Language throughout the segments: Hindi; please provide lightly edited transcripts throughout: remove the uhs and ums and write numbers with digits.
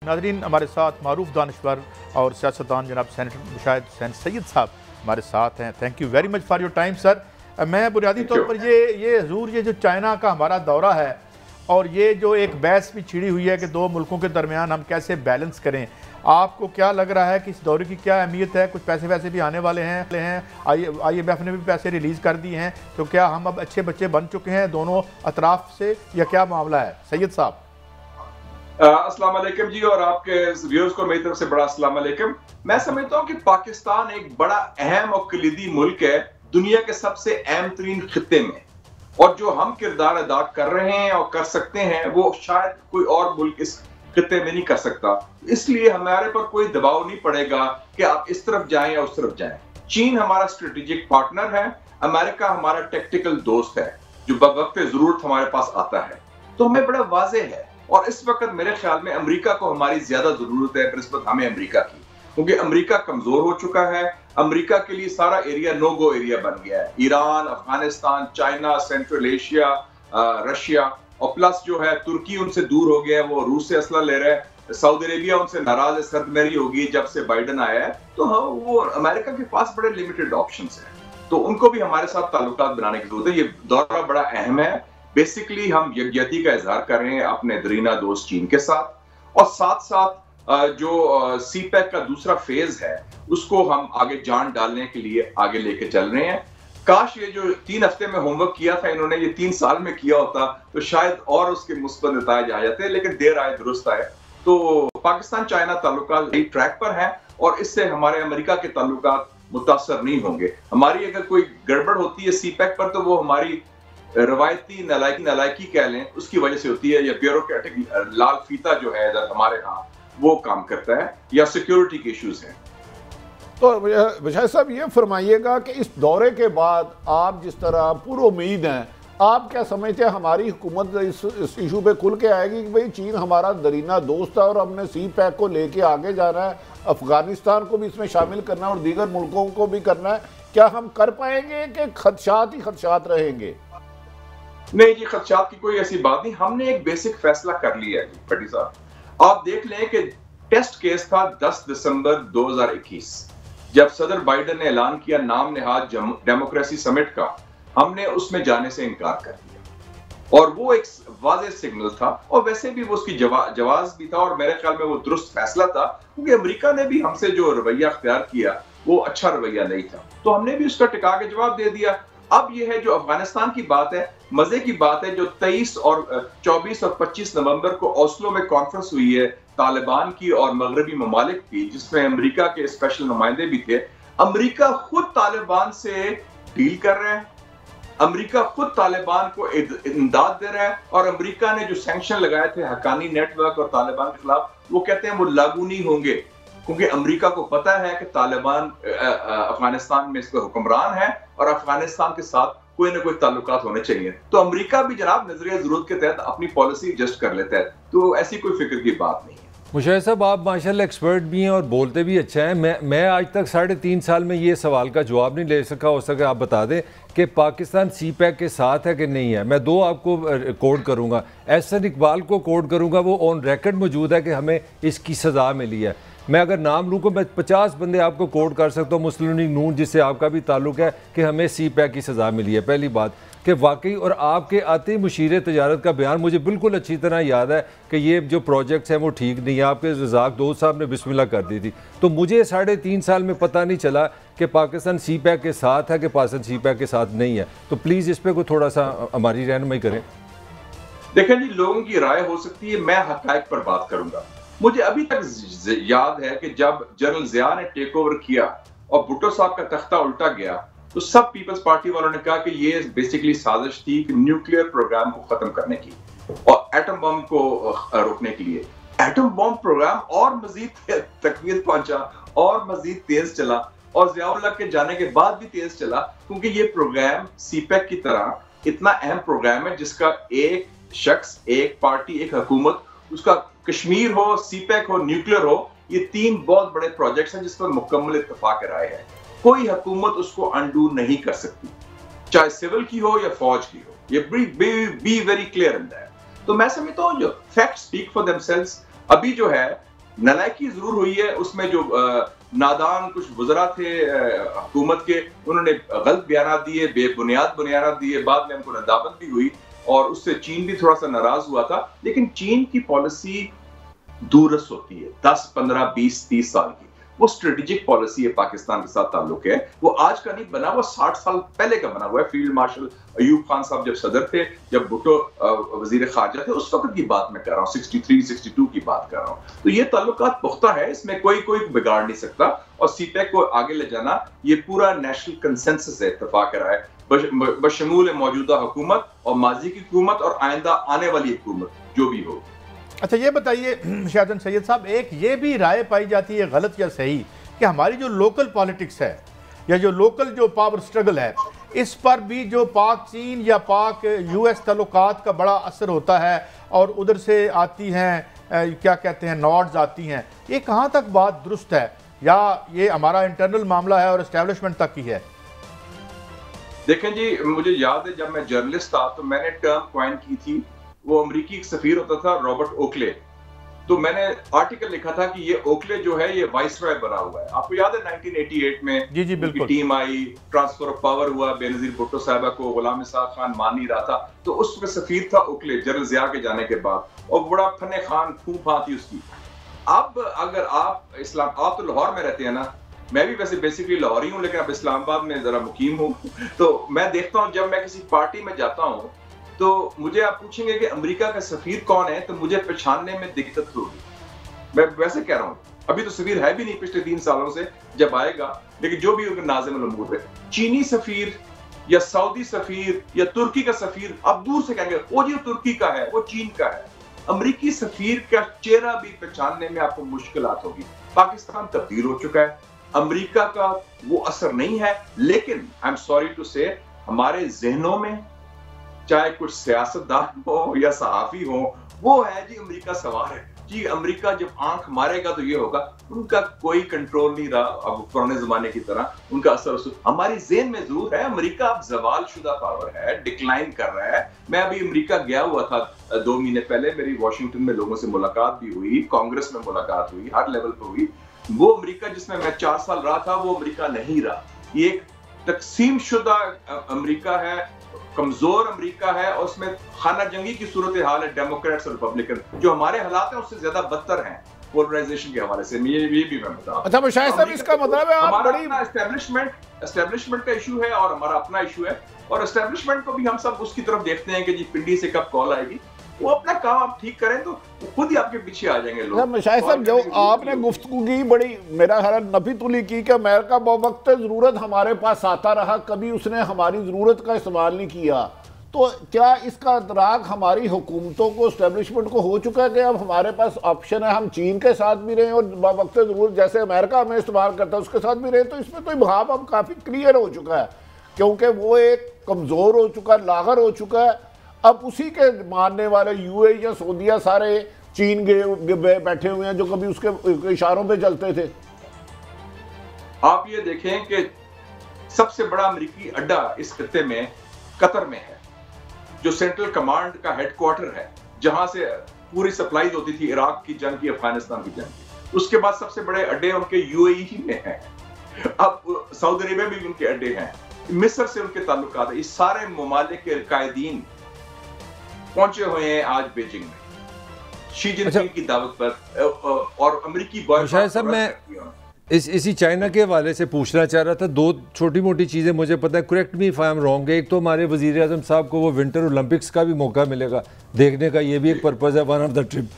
नाज़रीन, हमारे साथ मारूफ दानिशवर और सियासतदान जनाब सेनेटर मुशाहिद हुसैन सैयद साहब हमारे साथ हैं। Thank you very much for your time sir. मैं बुनियादी तौर पर ये हजूर ये जो चाइना का हमारा दौरा है और ये जो एक बहस भी छिड़ी हुई है कि दो मुल्कों के दरमियान हम कैसे बैलेंस करें, आपको क्या लग रहा है कि इस दौरे की क्या अहमियत है? कुछ पैसे वैसे भी आने वाले हैं, IMF ने भी पैसे रिलीज़ कर दिए हैं, तो क्या हम अब अच्छे बच्चे बन चुके हैं दोनों अतराफ से या क्या मामला है? सैयद साहब अस्सलाम वालेकुम जी, और आपके व्यूअर्स को मेरी तरफ से बड़ा अस्सलाम वालेकुम। मैं समझता हूँ कि पाकिस्तान एक बड़ा अहम और कलीदी मुल्क है दुनिया के सबसे अहम तरीन खित्ते में, और जो हम किरदार अदा कर रहे हैं और कर सकते हैं वो शायद कोई और मुल्क इस खित्ते में नहीं कर सकता। इसलिए हमारे पर कोई दबाव नहीं पड़ेगा कि आप इस तरफ जाएं या उस तरफ जाएं। चीन हमारा स्ट्रेटेजिक पार्टनर है, अमेरिका हमारा टेक्टिकल दोस्त है जो बवक्त जरूरत हमारे पास आता है। तो हमें बड़ा वाज़ेह है, और इस वक्त मेरे ख्याल में अमेरिका को हमारी ज्यादा जरूरत है बनिस्बत हमें अमेरिका की, क्योंकि अमेरिका कमजोर हो चुका है। अमेरिका के लिए सारा एरिया नो गो एरिया बन गया है। Iran, Afghanistan, China, central Asia, Russia, और प्लस जो है तुर्की उनसे दूर हो गया है, वो रूस से असला ले रहा है। सऊदी अरेबिया उनसे नाराज है, सर्दमेरी होगी जब से बाइडन आया है। तो हाँ, वो अमेरिका के पास बड़े लिमिटेड ऑप्शंस हैं, तो उनको भी हमारे साथ ताल्लुकात बनाने की जरूरत है। ये दौरा बड़ा अहम है। बेसिकली हम यकजहती का इजहार कर रहे हैं अपने दरीना दोस्त चीन के साथ, और साथ साथ जो CPEC का दूसरा फेज है उसको हम आगे जान डालने के लिए आगे लेके चल रहे हैं। काश ये जो 3 हफ्ते में होमवर्क किया था इन्होंने ये 3 साल में किया होता तो शायद और उसके मुस्बत नताइज आ जाते, लेकिन देर आए दुरुस्त आए। तो पाकिस्तान चाइना ताल्लुकात सही ट्रैक पर हैं, और इससे हमारे अमेरिका के ताल्लुकात मुतासर नहीं होंगे। हमारी अगर कोई गड़बड़ होती है CPEC पर तो वो हमारी रवायती नलायकी कह लें उसकी वजह से होती है, या ब्यूरोक्रेटिक लाल फीता जो है इधर हमारे यहाँ वो काम करता है, या सिक्योरिटी के इश्यूज हैं। तो मुशाहिद साहब ये फरमाइएगा कि इस दौरे के बाद आप जिस तरह पूरी उम्मीद हैं, आप क्या समझते हैं हमारी हुकूमत इस इशू पे खुल के आएगी कि भाई चीन हमारा दरीना दोस्त है और हमने CPEC को लेके आगे जाना है, अफगानिस्तान को भी इसमें शामिल करना है और दीगर मुल्कों को भी करना है? क्या हम कर पाएंगे कि खदशात ही खदशात रहेंगे? नहीं जी, खदशात की कोई ऐसी बात नहीं। हमने एक बेसिक फैसला कर लिया है जी भट्टी साहब। आप देख लें कि टेस्ट केस था 10 दिसंबर 2021 जब सदर बाइडन ने ऐलान किया नाम नेहाद डेमोक्रेसी समिट का, हमने उसमें जाने से इनकार कर दिया, और वो एक वाज़ेह सिग्नल था, और वैसे भी वो उसकी जवाज भी था, और मेरे ख्याल में वो दुरुस्त फैसला था, क्योंकि अमेरिका ने भी हमसे जो रवैया अख्तियार किया वो अच्छा रवैया नहीं था, तो हमने भी उसका टिका के जवाब दे दिया। अब ये है जो अफगानिस्तान की बात है, मजे की बात है, जो 23 और 24 और 25 नवंबर को ओस्लो में कॉन्फ्रेंस हुई है तालिबान की और मगरबी ममालिक की, जिसमें अमेरिका के स्पेशल नुमाइंदे भी थे। अमेरिका खुद तालिबान से डील कर रहा है, अमेरिका खुद तालिबान को इमदाद दे रहा है, और अमेरिका ने जो सैंक्शन लगाए थे हक्कानी नेटवर्क और तालिबान के खिलाफ, वो कहते हैं वो लागू नहीं होंगे, क्योंकि अमेरिका को पता है कि तालिबान अफगानिस्तान में इसका हुक्मरान है और अफगानिस्तान के साथ कोई ना कोई ताल्लुकात होने चाहिए। तो अमेरिका भी जनाब नजरिया जरूरत के तहत अपनी पॉलिसी एडजस्ट कर लेता है, तो ऐसी कोई फिक्र की बात नहीं है। मुशाहिद साहब, आप माशाल्लाह एक्सपर्ट भी हैं और बोलते भी अच्छा हैं। मैं आज तक 3.5 साल में ये सवाल का जवाब नहीं ले सका। हो सके आप बता दें कि पाकिस्तान CPEC के साथ है कि नहीं है। मैं 2 आपको कोड करूँगा। एहसन इकबाल को कोड करूँगा, वो ऑन रिकॉर्ड मौजूद है कि हमें इसकी सज़ा मिली है। मैं अगर नाम लूँ को मैं 50 बंदे आपको कोड कर सकता हूँ, मुस्लिम लीग नून जिससे आपका भी ताल्लुक़ है, कि हमें CPEC की सज़ा मिली है। पहली बात कि वाकई, और आपके आते ही मुशीर तजारत का बयान मुझे बिल्कुल अच्छी तरह याद है कि ये जो प्रोजेक्ट्स हैं वो ठीक नहीं है। आपके रज़ाक दोस्त साहब ने बिस्मिल्लाह कर दी थी, तो मुझे 3.5 साल में पता नहीं चला कि पाकिस्तान CPEC के साथ है कि पाकिस्तान CPEC के साथ नहीं है। तो प्लीज़ इस पर कोई थोड़ा सा हमारी रहनुमाई करें। देखें जी, लोगों की राय हो सकती है, मैं हक़ाइक़ पर बात करूंगा। मुझे अभी तक याद है कि जब जनरल ज़िया ने टेक ओवर किया और भुट्टो साहब का तख्ता उल्टा गया, तो सब पीपल्स पार्टी वालों ने कहा कि ये बेसिकली साजिश थी कि न्यूक्लियर प्रोग्राम को खत्म करने की और एटम बम को रोकने के लिए। एटम बम प्रोग्राम और मजीद तकवीत पहुंचा और मजीद तेज चला, और ज़ियाउल्लाह के जाने के बाद भी तेज चला, क्योंकि ये प्रोग्राम CPEC की तरह इतना अहम प्रोग्राम है जिसका एक शख्स, एक पार्टी, एक हुकूमत, उसका कश्मीर हो, CPEC हो, न्यूक्लियर हो, ये 3 बहुत बड़े प्रोजेक्ट्स हैं जिस पर मुकम्मल इत्तेफाक राय है। कोई हुकूमत उसको अनडू नहीं कर सकती, चाहे सिविल की हो या फौज की हो। ये be very clear in that. तो मैं समझता हूँ जो फैक्ट स्पीक फॉर देमसेल्व्स। अभी जो है नालायकी जरूर हुई है उसमें, जो नादान कुछ वज़रा थे हुकूमत के, उन्होंने गलत बयान दिए, बेबुनियाद बयान दिए, बाद में उनको नदामत भी हुई और उससे चीन भी थोड़ा सा नाराज हुआ था। लेकिन चीन की पॉलिसी दूरस होती है, 10, 15, 20, 30 साल की। वो स्ट्रेटेजिक पॉलिसी है, पाकिस्तान के साथ ताल्लुक है, वो आज का नहीं बना, वो 60 साल पहले का बना हुआ है। फील्ड मार्शल अयूब खान साहब जब सदर थे, जब भुट्टो वजीर खारजा थे, उस वक्त की बात मैं कर रहा हूँ, 63, 62 की बात कर रहा हूँ। तो ये ताल्लुकात पुख्ता है, इसमें कोई बिगाड़ नहीं सकता। और सीपैक को आगे ले जाना ये पूरा नेशनल कंसेंसस है, इत्तेफाक है बशमूल मौजूदा हुकूमत और माजी की हुकूमत और आइंदा आने वाली हुकूमत जो भी हो। अच्छा ये बताइए शाहजहां सैयद साहब, एक ये भी राय पाई जाती है, गलत या सही, कि हमारी जो लोकल पॉलिटिक्स है या जो लोकल जो पावर स्ट्रगल है, इस पर भी जो पाक चीन या पाक यूएस ताल्लुकात का बड़ा असर होता है और उधर से आती हैं क्या कहते हैं नॉड्स आती हैं। ये कहाँ तक बात दुरुस्त है या ये हमारा इंटरनल मामला है और एस्टेब्लिशमेंट तक ही है? देखें जी, मुझे याद है जब मैं जर्नलिस्ट था तो मैंने टर्म कॉइन की थी, वो अमेरिकी सफीर होता था रॉबर्ट ओकले, तो मैंने आर्टिकल लिखा था कि ये ओकले जो है ये वाइसरॉय बना हुआ है। आपको याद है 1988 में जी बिल्कुल team I, transfer of power हुआ, बेनजीर भुट्टो साहबा को गुलाम इसाक खान मान नहीं रहा था, तो उस वक्त सफीर था ओकले जनरल जिया के जाने के बाद, और बड़ा फने खान फूफा थी उसकी। अब अगर आप आप तो लाहौर में रहते हैं ना, मैं भी वैसे बेसिकली लाहौरी हूँ लेकिन अब इस्लामाबाद में जरा मुकीम हूँ, तो मैं देखता हूँ जब मैं किसी पार्टी में जाता हूँ तो मुझे आप पूछेंगे कि अमेरिका का सफीर कौन है, तो मुझे पहचानने में दिक्कत होगी। मैं वैसे कह रहा हूँ, अभी तो सफीर है भी नहीं पिछले 3 सालों से, जब आएगा, लेकिन जो भी नाज़िम अल-उमूर है, चीनी सफीर या सऊदी सफीर या तुर्की का सफीर, आप दूर से कहेंगे वो जी तुर्की का है, वो चीन का है। अमेरिकी सफीर का चेहरा भी पहचानने में आपको मुश्किलात होगी। पाकिस्तान तब्दील हो चुका है, अमेरिका का वो असर नहीं है, लेकिन आई एम सॉरी टू से हमारे जहनों में चाहे कुछ सियासतदान हो या सहाफी हो, वो है जी अमेरिका सवार है जी। अमेरिका जब आंख मारेगा तो ये होगा, उनका कोई कंट्रोल नहीं रहा अब पुराने जमाने की तरह, उनका असर हमारी जेहन में जरूर है। अमेरिका अब जवाल शुदा पावर है, डिक्लाइन कर रहा है। मैं अभी अमेरिका गया हुआ था 2 महीने पहले, मेरी वॉशिंगटन में लोगों से मुलाकात भी हुई, कांग्रेस में मुलाकात हुई, हर लेवल पर हुई। वो अमेरिका जिसमें मैं 4 साल रहा था वो अमेरिका नहीं रहा, ये एक तकसीम शुदा अमेरिका है, कमजोर अमेरिका है, और उसमें खाना जंगी की सूरत हाल है, डेमोक्रेट्स और रिपब्लिकन। जो हमारे हालात हैं उससे ज्यादा बदतर हैं पोलराइजेशन के हवाले से, ये भी मैं बता। अच्छा मुशाहिद साहब, इसका मतलब है आप बड़ी एस्टेब्लिशमेंट का इशू है और हमारा अपना इशू है, और एस्टेब्लिशमेंट को भी हम सब उसकी तरफ देखते हैं कि जी पिंडी से कब कॉल आएगी। वो अपना काम आप ठीक करें तो खुद ही आपके पीछे आ जाएंगे लोग। मुशाहिद साहब, जो आपने गुफ्तगू की बड़ी मेरा ख्याल नफी तुली की कि अमेरिका बवक्त ज़रूरत हमारे पास आता रहा, कभी उसने हमारी ज़रूरत का इस्तेमाल नहीं किया, तो क्या इसका अदराक हमारी हुकूमतों को, एस्टेब्लिशमेंट को हो चुका है कि अब हमारे पास ऑप्शन है, हम चीन के साथ भी रहें और बवक्त ज़रूरत जैसे अमेरिका हमें इस्तेमाल करता है उसके साथ भी रहें? तो इसमें तो भाव अब काफ़ी क्लियर हो चुका है, क्योंकि वो एक कमज़ोर हो चुका, लागर हो चुका है। अब उसी के मानने वाले यूए या सऊदीया सारे चीन बैठे हुए हैं जो कभी उसके इशारों पे चलते थे। आप ये देखें कि सबसे बड़ा अमेरिकी अड्डा इस खित्ते में कतर में है, जो सेंट्रल कमांड का हेडक्वार्टर है, जहां से पूरी सप्लाई होती थी इराक की जंग की, अफगानिस्तान की जंग की। उसके बाद सबसे बड़े अड्डे उनके यूएई में हैं, अब सऊदी अरेबिया में भी उनके अड्डे हैं, मिस्र से उनके ताल्लुकात है। इस सारे ममालिक के कायदीन पहुंचे हुए हैं आज बीजिंग में शी जिनपिंग की दावत पर, और अमेरिकी शायद साहब मैं इसी चाइना के हवाले से पूछना चाह रहा था। 2 छोटी मोटी चीज़ें मुझे पता है, correct me if I am wrong. एक तो हमारे वज़ीर आज़म साहब को वो विंटर ओलंपिक्स का भी मौका मिलेगा देखने का, ये भी एक पर्पज़ है, वन ऑफ द ट्रिप।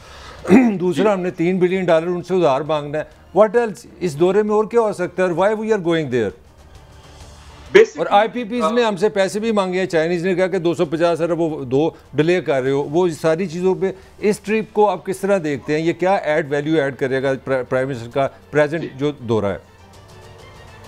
दूसरा, हमने $3 बिलियन उनसे उधार मांगना है। व्हाट एल्स इस दौरे में और क्या हो सकता है, और why we are going there? और आईपीपीज ने हमसे पैसे भी मांगे हैं, चाइनीज ने कहा कि 250 अरब वो 2 डिले कर रहे हो। वो सारी चीज़ों पे इस ट्रिप को आप किस तरह देखते हैं, ये क्या वैल्यू ऐड करेगा प्राइम मिनिस्टर का प्रेजेंट जो दौरा है?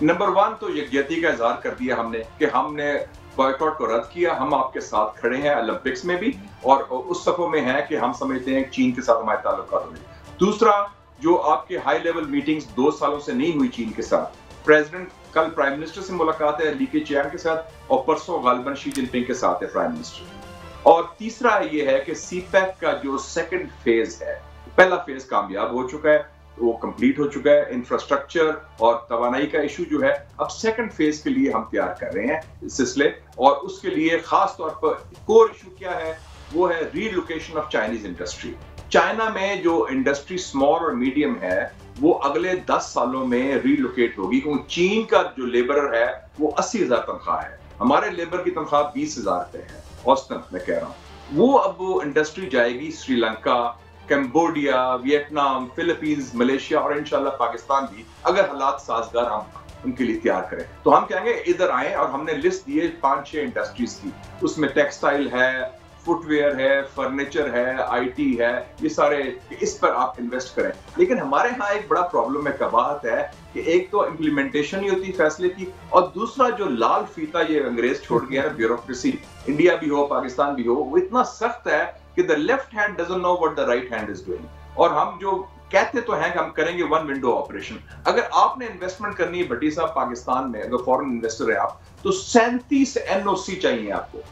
नंबर 1 तो यकजहती का इजहार कर दिया हमने कि हमने बॉयकॉट को रद्द किया, हम आपके साथ खड़े हैं ओलंपिक्स में भी, और उस सफों में है कि हम समझते हैं चीन के साथ हमारे ताल्लुकात होंगे। दूसरा, जो आपके हाई लेवल मीटिंग्स 2 सालों से नहीं हुई चीन के साथ, प्रेसिडेंट कल प्राइम मिनिस्टर से मुलाकात है ली केचियांग के साथ, और परसों गालिबन शी जिनपिंग के साथ है प्राइम मिनिस्टर। और तीसरा ये है कि सीपैक का जो सेकंड फेज है, पहला फेज कामयाब हो चुका है, वो कंप्लीट हो चुका है। इंफ्रास्ट्रक्चर और तवानाई का इशू जो है अब सेकंड फेज के लिए हम तैयार कर रहे हैं इस सिलसिले, और उसके लिए खास तौर पर कोर इशू क्या है, वो है relocation of Chinese industry. China में जो इंडस्ट्री स्मॉल और मीडियम है वो अगले 10 सालों में रीलोकेट होगी, क्योंकि चीन का जो लेबरर है वो 80,000 तनख्वाह है, हमारे लेबर की तनख्वाह 20,000 रुपए है औसतन, मैं कह रहा हूँ। वो अब वो इंडस्ट्री जाएगी Sri Lanka, Cambodia, Vietnam, Philippines, Malaysia और इंशाल्लाह पाकिस्तान भी, अगर हालात साजगार हम उनके लिए तैयार करें तो हम कहेंगे इधर आए। और हमने लिस्ट दी है 5-6 इंडस्ट्रीज की, उसमें टेक्सटाइल है, फुटवेयर है, फर्नीचर है, आईटी है, ये सारे, इस पर आप इन्वेस्ट करें। लेकिन हमारे यहाँ एक बड़ा प्रॉब्लम है, कबाहत है कि एक तो इम्प्लीमेंटेशन नहीं होती फैसले की, और दूसरा जो लाल फीता ये अंग्रेज छोड़ गया है, ब्यूरोक्रेसी, इंडिया भी हो पाकिस्तान भी हो, वो इतना सख्त है कि the left hand doesn't know what the right hand is doing. और हम जो कहते तो हैं कि हम करेंगे वन विंडो ऑपरेशन, अगर आपने इन्वेस्टमेंट करनी है भट्टी साहब पाकिस्तान में, अगर फॉरेन इन्वेस्टर है आप, तो 37 एनओसी चाहिए आपको,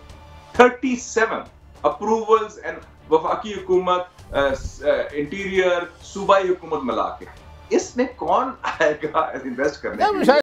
37 अप्रूवल्स एंड वफाकी हुकूमत, इंटीरियर, सूबाई हुकूमत मिला के। इसमें कौन आएगा इन्वेस्ट करने के लिए?